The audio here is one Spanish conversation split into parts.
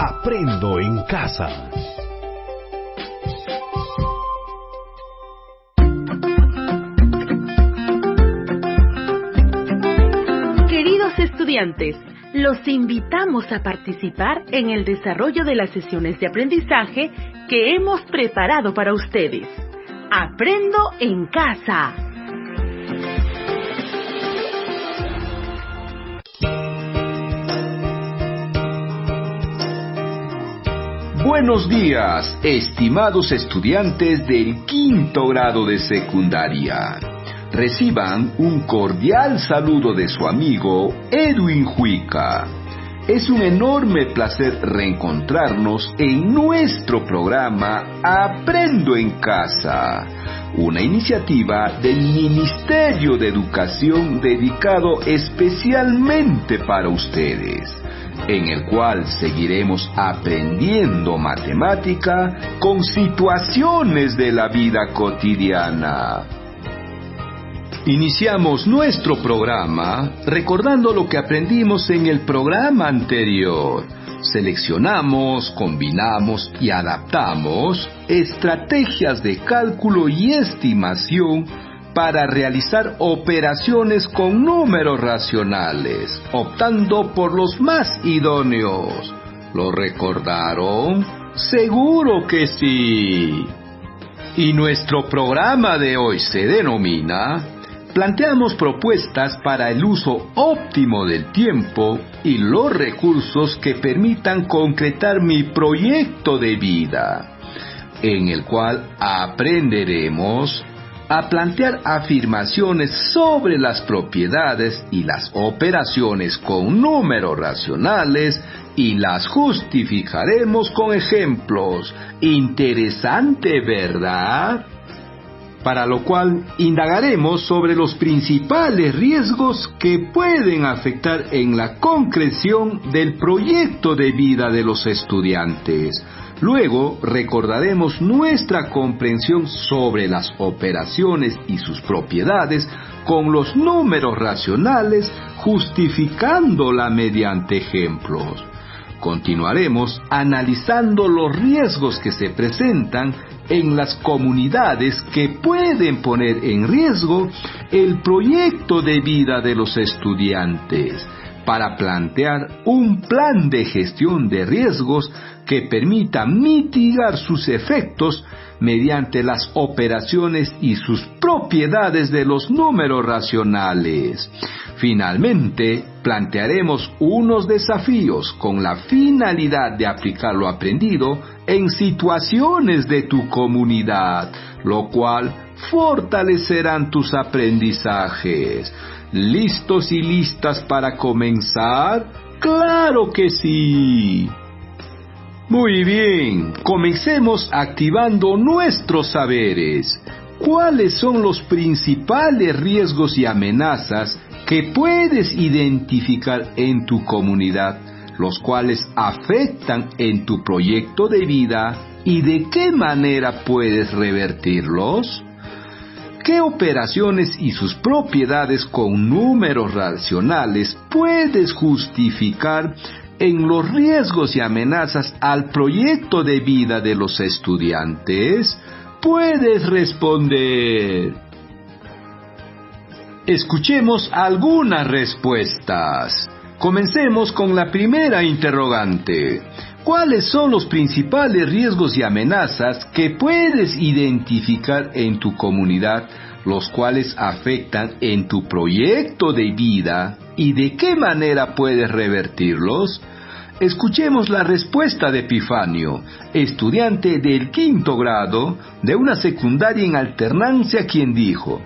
Aprendo en casa. Queridos estudiantes, los invitamos a participar en el desarrollo de las sesiones de aprendizaje que hemos preparado para ustedes. Aprendo en casa. Buenos días, estimados estudiantes del quinto grado de secundaria. Reciban un cordial saludo de su amigo Edwin Juica. Es un enorme placer reencontrarnos en nuestro programa Aprendo en Casa, una iniciativa del Ministerio de Educación dedicado especialmente para ustedes, en el cual seguiremos aprendiendo matemática con situaciones de la vida cotidiana. Iniciamos nuestro programa recordando lo que aprendimos en el programa anterior. Seleccionamos, combinamos y adaptamos estrategias de cálculo y estimación para realizar operaciones con números racionales, optando por los más idóneos. ¿Lo recordaron? ¡Seguro que sí! Y nuestro programa de hoy se denomina Planteamos propuestas para el uso óptimo del tiempo y los recursos que permitan concretar mi proyecto de vida, en el cual aprenderemos a plantear afirmaciones sobre las propiedades y las operaciones con números racionales y las justificaremos con ejemplos. Interesante, ¿verdad? Para lo cual indagaremos sobre los principales riesgos que pueden afectar en la concreción del proyecto de vida de los estudiantes. Luego recordaremos nuestra comprensión sobre las operaciones y sus propiedades con los números racionales, justificándola mediante ejemplos. Continuaremos analizando los riesgos que se presentan en las comunidades que pueden poner en riesgo el proyecto de vida de los estudiantes, para plantear un plan de gestión de riesgos que permita mitigar sus efectos mediante las operaciones y sus propiedades de los números racionales. Finalmente, plantearemos unos desafíos con la finalidad de aplicar lo aprendido en situaciones de tu comunidad, lo cual fortalecerán tus aprendizajes. ¿Listos y listas para comenzar? ¡Claro que sí! Muy bien, comencemos activando nuestros saberes. ¿Cuáles son los principales riesgos y amenazas que puedes identificar en tu comunidad, los cuales afectan en tu proyecto de vida, y de qué manera puedes revertirlos? ¿Qué operaciones y sus propiedades con números racionales puedes justificar en los riesgos y amenazas al proyecto de vida de los estudiantes? Puedes responder. Escuchemos algunas respuestas. Comencemos con la primera interrogante. ¿Cuáles son los principales riesgos y amenazas que puedes identificar en tu comunidad, los cuales afectan en tu proyecto de vida, y de qué manera puedes revertirlos? Escuchemos la respuesta de Epifanio, estudiante del quinto grado de una secundaria en alternancia, quien dijo: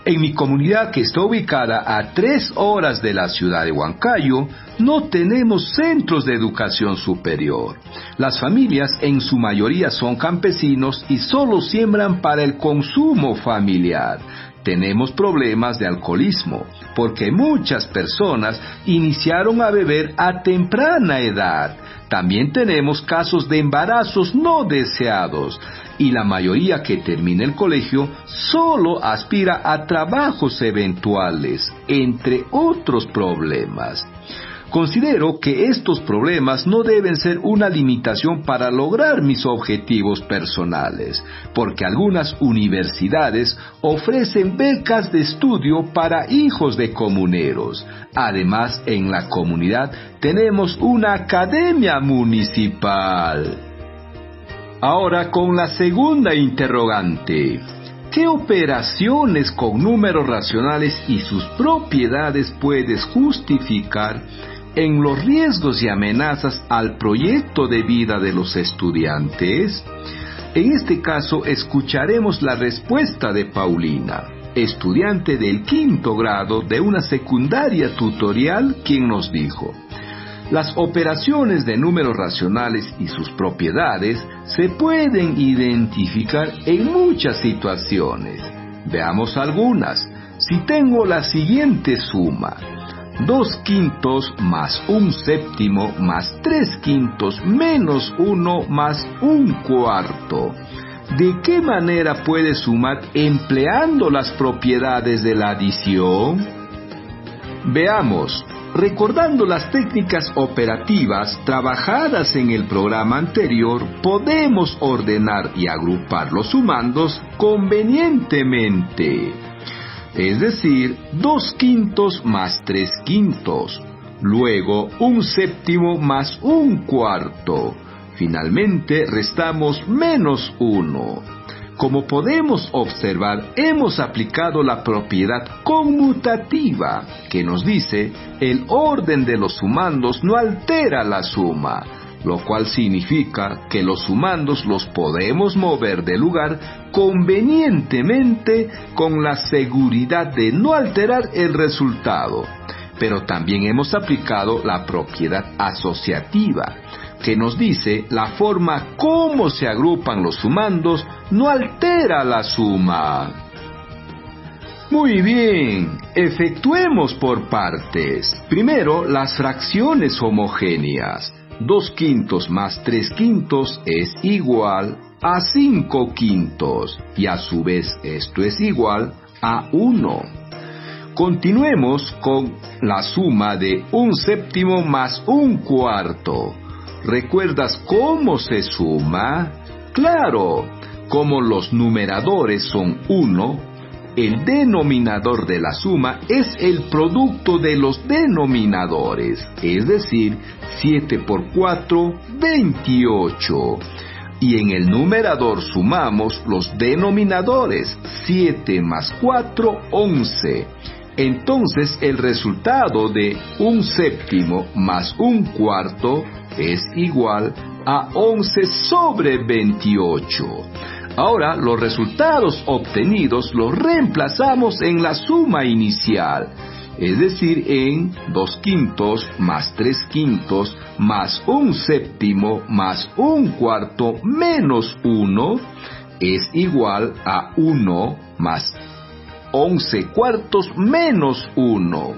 en mi comunidad, que está ubicada a 3 horas de la ciudad de Huancayo, no tenemos centros de educación superior. Las familias en su mayoría son campesinos y solo siembran para el consumo familiar. Tenemos problemas de alcoholismo, porque muchas personas iniciaron a beber a temprana edad. También tenemos casos de embarazos no deseados, y la mayoría que termina el colegio solo aspira a trabajos eventuales, entre otros problemas. Considero que estos problemas no deben ser una limitación para lograr mis objetivos personales, porque algunas universidades ofrecen becas de estudio para hijos de comuneros. Además, en la comunidad tenemos una academia municipal. Ahora con la segunda interrogante. ¿Qué operaciones con números racionales y sus propiedades puedes justificar en los riesgos y amenazas al proyecto de vida de los estudiantes? En este caso escucharemos la respuesta de Paulina, estudiante del 5º grado de una secundaria tutorial, quien nos dijo: las operaciones de números racionales y sus propiedades se pueden identificar en muchas situaciones. Veamos algunas. Si tengo la siguiente suma: 2/5 más 1/7 más 3/5 menos 1 más 1/4. ¿De qué manera puedes sumar empleando las propiedades de la adición? Veamos. Recordando las técnicas operativas trabajadas en el programa anterior, podemos ordenar y agrupar los sumandos convenientemente. Es decir, 2/5 más 3/5, luego 1/7 más 1/4. Finalmente restamos menos 1. Como podemos observar, hemos aplicado la propiedad conmutativa, que nos dice el orden de los sumandos no altera la suma, lo cual significa que los sumandos los podemos mover de lugar convenientemente con la seguridad de no alterar el resultado. Pero también hemos aplicado la propiedad asociativa, que nos dice la forma como se agrupan los sumandos no altera la suma. Muy bien, efectuemos por partes. Primero, las fracciones homogéneas. 2/5 más 3/5 es igual a 5/5, y a su vez esto es igual a 1. Continuemos con la suma de 1/7 más 1/4. ¿Recuerdas cómo se suma? Claro, como los numeradores son 1, el denominador de la suma es el producto de los denominadores, es decir, 7 por 4, 28. Y en el numerador sumamos los denominadores, 7 más 4, 11. Entonces el resultado de 1/7 más 1/4 es igual a 11/28. Ahora los resultados obtenidos los reemplazamos en la suma inicial, es decir, en 2/5 más 3/5 más 1/7 más 1/4 menos 1 es igual a 1 más 11/4 menos 1,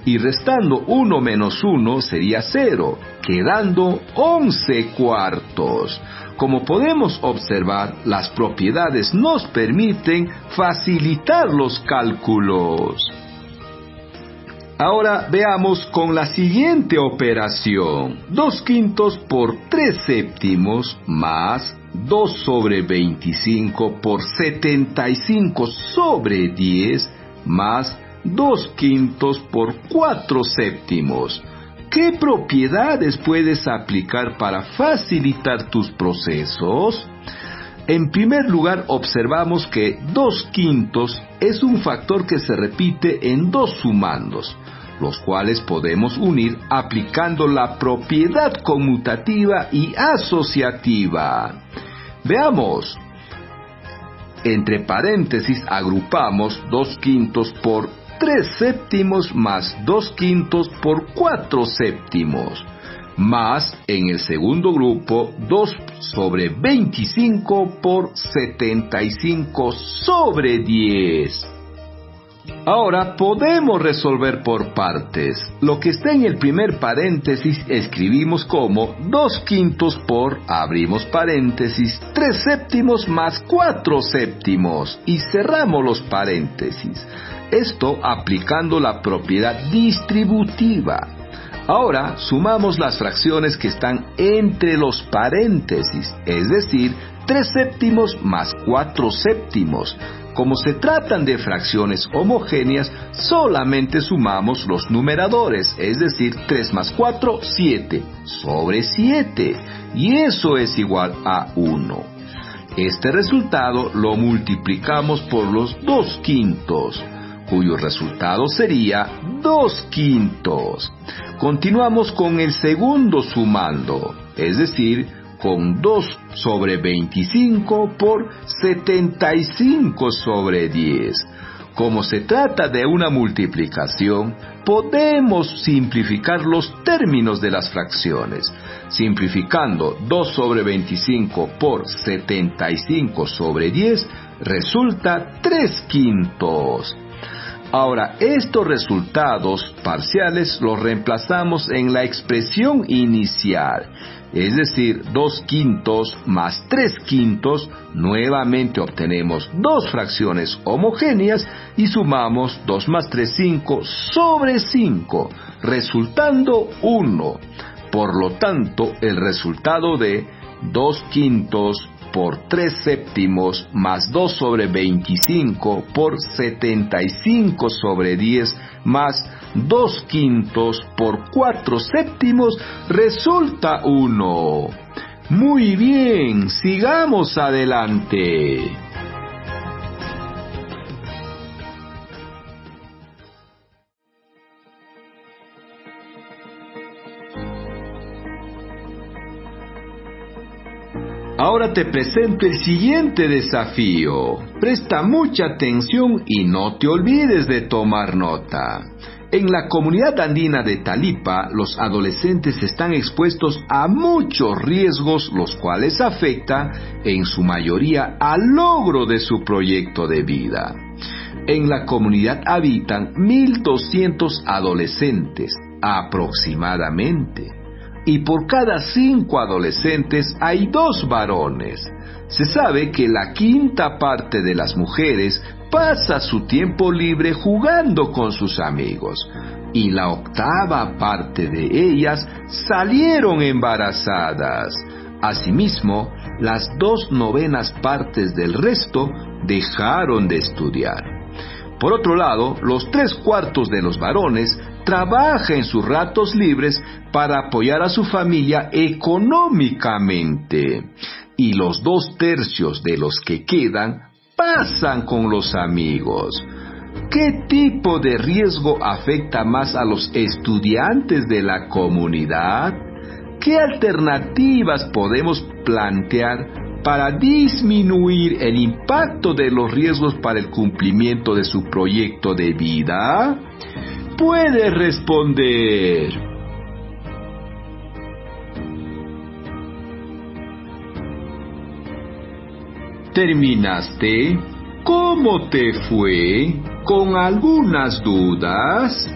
y restando 1 menos 1 sería 0, quedando 11/4. Como podemos observar, las propiedades nos permiten facilitar los cálculos. Ahora veamos con la siguiente operación: 2/5 por 3/7 más 2 sobre 25 por 75 sobre 10 más 2/5 por 4/7. ¿Qué propiedades puedes aplicar para facilitar tus procesos? En primer lugar, observamos que 2/5 es un factor que se repite en dos sumandos, los cuales podemos unir aplicando la propiedad conmutativa y asociativa. Veamos. Entre paréntesis agrupamos 2/5 por 3/7 más 2/5 por 4/7, más en el segundo grupo 2 sobre 25 por 75 sobre 10. Ahora podemos resolver por partes. Lo que está en el primer paréntesis escribimos como 2/5 por, abrimos paréntesis, 3/7 más 4/7 y cerramos los paréntesis. Esto aplicando la propiedad distributiva. Ahora sumamos las fracciones que están entre los paréntesis, es decir, 3 séptimos más 4 séptimos. Como se tratan de fracciones homogéneas, solamente sumamos los numeradores, es decir, 3 más 4, 7, sobre 7, y eso es igual a 1. Este resultado lo multiplicamos por los 2/5, cuyo resultado sería 2/5. Continuamos con el segundo sumando, es decir, con 2 sobre 25 por 75 sobre 10. Como se trata de una multiplicación, podemos simplificar los términos de las fracciones. Simplificando 2 sobre 25 por 75 sobre 10, resulta 3/5. Ahora, estos resultados parciales los reemplazamos en la expresión inicial, es decir, 2/5 más 3/5, nuevamente obtenemos dos fracciones homogéneas y sumamos 2 más 3, 5 sobre 5, resultando 1. Por lo tanto, el resultado de 2/5 por 3 séptimos más 2 sobre 25 por 75 sobre 10 más 2/5 por 4 séptimos resulta 1. Muy bien, sigamos adelante. Ahora te presento el siguiente desafío. Presta mucha atención y no te olvides de tomar nota. En la comunidad andina de Talipa, los adolescentes están expuestos a muchos riesgos, los cuales afectan, en su mayoría, al logro de su proyecto de vida. En la comunidad habitan 1.200 adolescentes, aproximadamente. Y por cada 5 adolescentes hay 2 varones. Se sabe que la quinta parte de las mujeres pasa su tiempo libre jugando con sus amigos, y la octava parte de ellas salieron embarazadas. Asimismo, las 2/9 partes del resto dejaron de estudiar. Por otro lado, los 3/4 de los varones trabaja en sus ratos libres para apoyar a su familia económicamente, y los 2/3 de los que quedan pasan con los amigos. ¿Qué tipo de riesgo afecta más a los estudiantes de la comunidad? ¿Qué alternativas podemos plantear para disminuir el impacto de los riesgos para el cumplimiento de su proyecto de vida? Puede responder. ¿Terminaste? ¿Cómo te fue? ¿Con algunas dudas?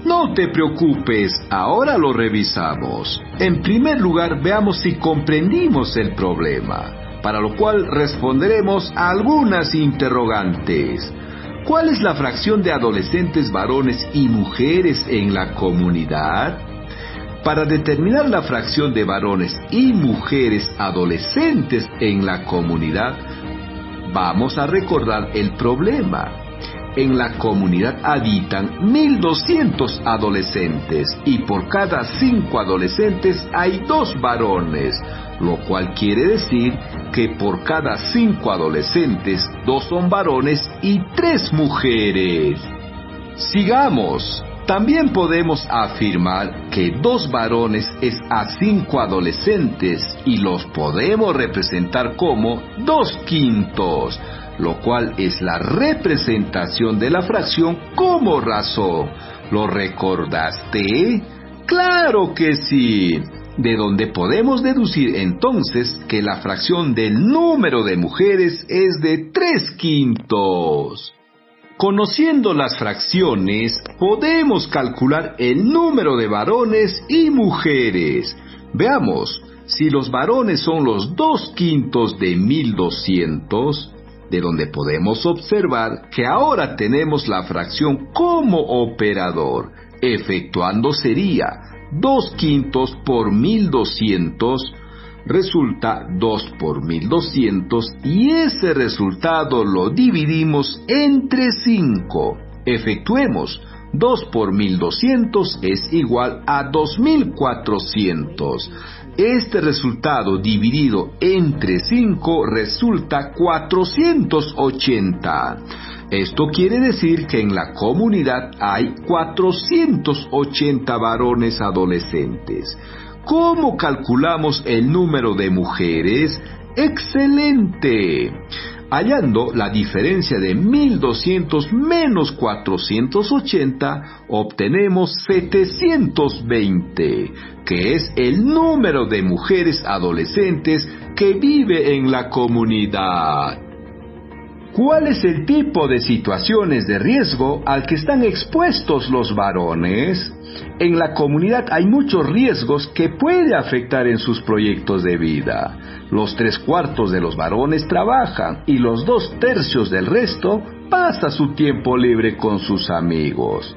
No te preocupes, ahora lo revisamos. En primer lugar, veamos si comprendimos el problema, para lo cual responderemos a algunas interrogantes. ¿Cuál es la fracción de adolescentes varones y mujeres en la comunidad? Para determinar la fracción de varones y mujeres adolescentes en la comunidad, vamos a recordar el problema. En la comunidad habitan 1.200 adolescentes y por cada 5 adolescentes hay 2 varones, lo cual quiere decir que por cada 5 adolescentes, 2 son varones y 3 mujeres. Sigamos. También podemos afirmar que 2 varones es a 5 adolescentes y los podemos representar como 2/5, lo cual es la representación de la fracción como razón. ¿Lo recordaste? ¡Claro que sí! De donde podemos deducir entonces que la fracción del número de mujeres es de 3/5. Conociendo las fracciones, podemos calcular el número de varones y mujeres. Veamos, si los varones son los 2/5 de 1.200, de donde podemos observar que ahora tenemos la fracción como operador, efectuando sería 2/5 por 1200 resulta 2 por 1200 y ese resultado lo dividimos entre 5. Efectuemos. 2 por 1200 es igual a 2400. Este resultado dividido entre 5 resulta 480. Esto quiere decir que en la comunidad hay 480 varones adolescentes. ¿Cómo calculamos el número de mujeres? ¡Excelente! Hallando la diferencia de 1200 menos 480, obtenemos 720, que es el número de mujeres adolescentes que vive en la comunidad. ¿Cuál es el tipo de situaciones de riesgo al que están expuestos los varones? En la comunidad hay muchos riesgos que puede afectar en sus proyectos de vida. Los 3/4 de los varones trabajan y los 2/3 del resto pasa su tiempo libre con sus amigos.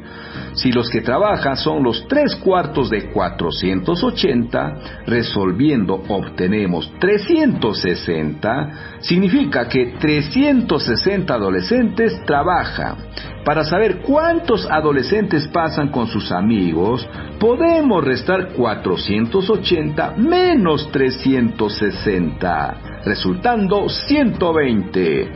Si los que trabajan son los 3/4 de 480, resolviendo obtenemos 360, significa que 360 adolescentes trabajan. Para saber cuántos adolescentes pasan con sus amigos, podemos restar 480 menos 360, resultando 120,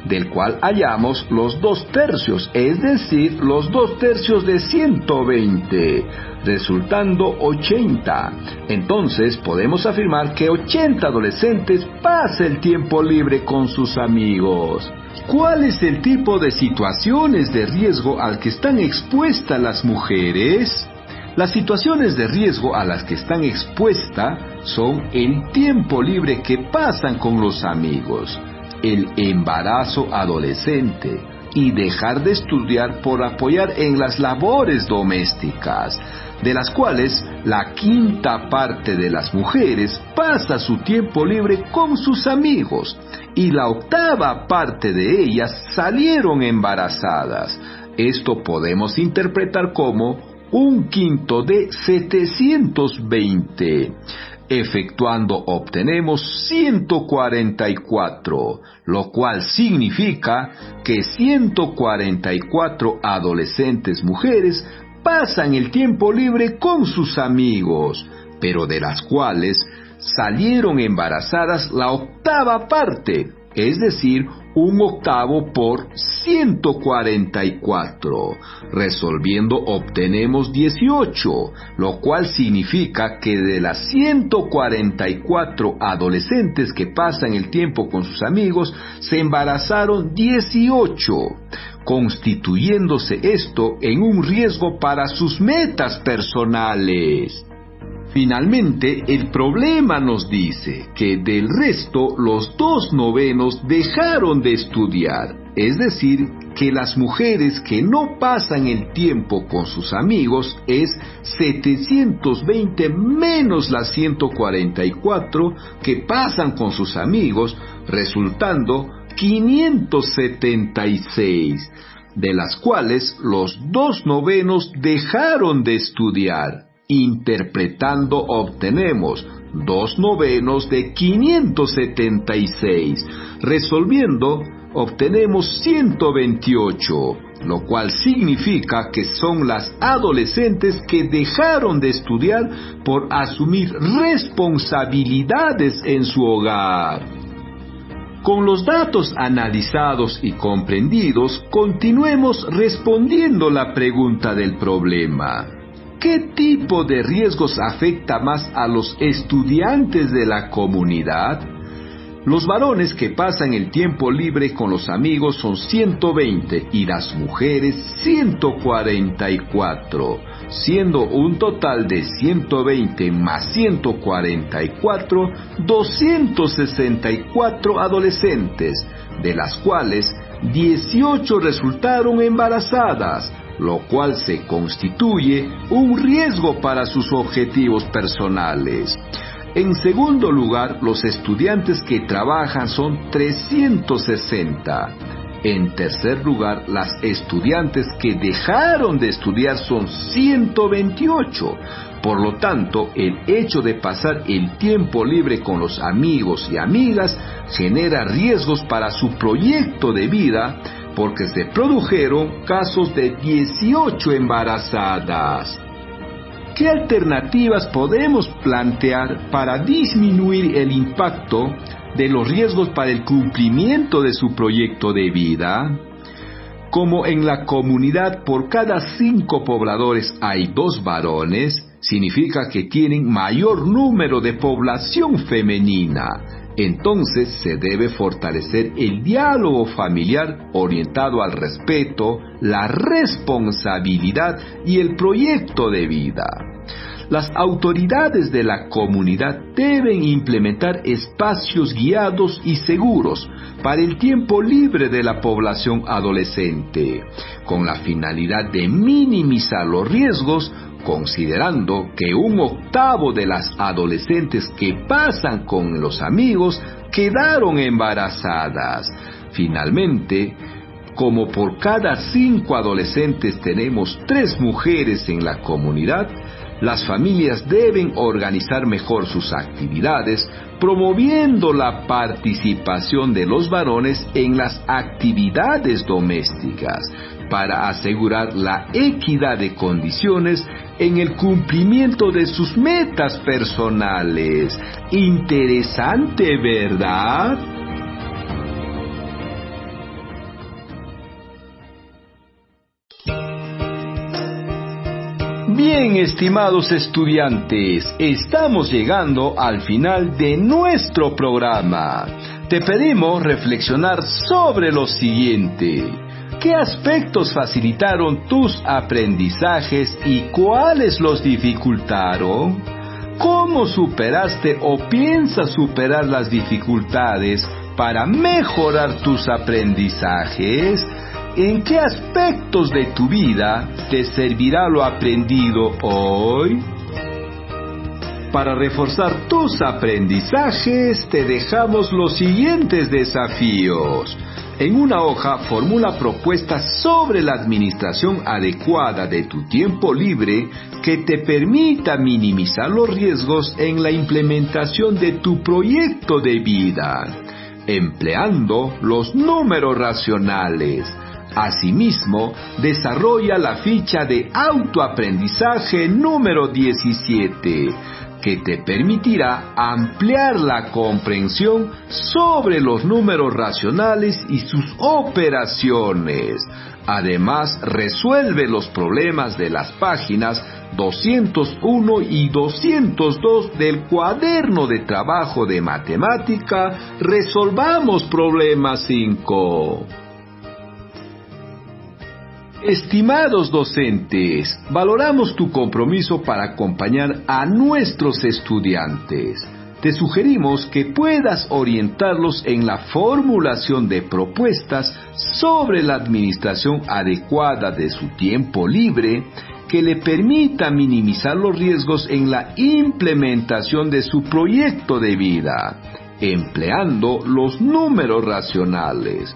del cual hallamos los 2/3, es decir, los 2/3 de 120, resultando 80. Entonces podemos afirmar que 80 adolescentes pasan el tiempo libre con sus amigos. ¿Cuál es el tipo de situaciones de riesgo al que están expuestas las mujeres? Las situaciones de riesgo a las que están expuestas son el tiempo libre que pasan con los amigos, el embarazo adolescente y dejar de estudiar por apoyar en las labores domésticas, de las cuales la 1/5 parte de las mujeres pasa su tiempo libre con sus amigos y la 1/8 parte de ellas salieron embarazadas. Esto podemos interpretar como 1/5 de 720. Efectuando obtenemos 144, lo cual significa que 144 adolescentes mujeres pasan el tiempo libre con sus amigos, pero de las cuales salieron embarazadas la 1/8 parte, es decir, 1/8 por 144. Resolviendo obtenemos 18, lo cual significa que de las 144 adolescentes que pasan el tiempo con sus amigos, se embarazaron 18, constituyéndose esto en un riesgo para sus metas personales. Finalmente, el problema nos dice que del resto los 2/9 dejaron de estudiar, es decir, que las mujeres que no pasan el tiempo con sus amigos es 720 menos las 144 que pasan con sus amigos, resultando 576, de las cuales los 2/9 dejaron de estudiar. Interpretando obtenemos 2/9 de 576. Resolviendo obtenemos 128, lo cual significa que son las adolescentes que dejaron de estudiar por asumir responsabilidades en su hogar. Con los datos analizados y comprendidos, continuemos respondiendo la pregunta del problema. ¿Qué tipo de riesgos afecta más a los estudiantes de la comunidad? Los varones que pasan el tiempo libre con los amigos son 120 y las mujeres 144, siendo un total de 120 más 144, 264 adolescentes, de las cuales 18 resultaron embarazadas, lo cual se constituye un riesgo para sus objetivos personales. En segundo lugar, los estudiantes que trabajan son 360. En tercer lugar, las estudiantes que dejaron de estudiar son 128. Por lo tanto, el hecho de pasar el tiempo libre con los amigos y amigas genera riesgos para su proyecto de vida, porque se produjeron casos de 18 embarazadas. ¿Qué alternativas podemos plantear para disminuir el impacto de los riesgos para el cumplimiento de su proyecto de vida? Como en la comunidad por cada 5 pobladores hay 2 varones, significa que tienen mayor número de población femenina. Entonces se debe fortalecer el diálogo familiar orientado al respeto, la responsabilidad y el proyecto de vida. Las autoridades de la comunidad deben implementar espacios guiados y seguros para el tiempo libre de la población adolescente, con la finalidad de minimizar los riesgos, considerando que 1/8 de las adolescentes que pasan con los amigos quedaron embarazadas. Finalmente, como por cada 5 adolescentes tenemos 3 mujeres en la comunidad, las familias deben organizar mejor sus actividades, promoviendo la participación de los varones en las actividades domésticas, para asegurar la equidad de condiciones en el cumplimiento de sus metas personales. Interesante, ¿verdad? Bien, estimados estudiantes, estamos llegando al final de nuestro programa. Te pedimos reflexionar sobre lo siguiente. ¿Qué aspectos facilitaron tus aprendizajes y cuáles los dificultaron? ¿Cómo superaste o piensas superar las dificultades para mejorar tus aprendizajes? ¿En qué aspectos de tu vida te servirá lo aprendido hoy? Para reforzar tus aprendizajes, te dejamos los siguientes desafíos. En una hoja, formula propuestas sobre la administración adecuada de tu tiempo libre que te permita minimizar los riesgos en la implementación de tu proyecto de vida, empleando los números racionales. Asimismo, desarrolla la ficha de autoaprendizaje número 17, que te permitirá ampliar la comprensión sobre los números racionales y sus operaciones. Además, resuelve los problemas de las páginas 201 y 202 del cuaderno de trabajo de matemática Resolvamos Problemas 5. Estimados docentes, valoramos tu compromiso para acompañar a nuestros estudiantes. Te sugerimos que puedas orientarlos en la formulación de propuestas sobre la administración adecuada de su tiempo libre, que le permita minimizar los riesgos en la implementación de su proyecto de vida, empleando los números racionales.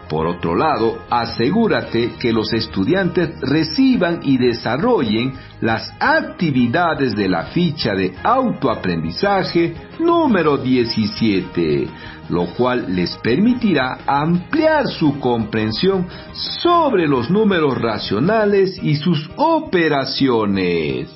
Por otro lado, asegúrate que los estudiantes reciban y desarrollen las actividades de la ficha de autoaprendizaje número 17, lo cual les permitirá ampliar su comprensión sobre los números racionales y sus operaciones.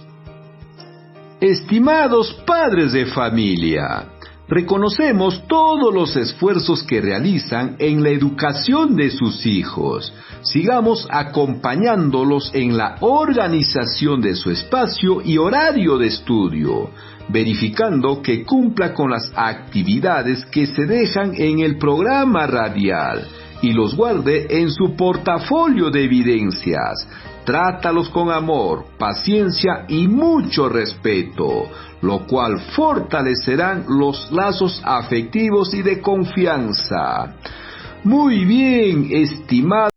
Estimados padres de familia, reconocemos todos los esfuerzos que realizan en la educación de sus hijos. Sigamos acompañándolos en la organización de su espacio y horario de estudio, verificando que cumpla con las actividades que se dejan en el programa radial y los guarde en su portafolio de evidencias. Trátalos con amor, paciencia y mucho respeto, lo cual fortalecerán los lazos afectivos y de confianza. Muy bien, estimados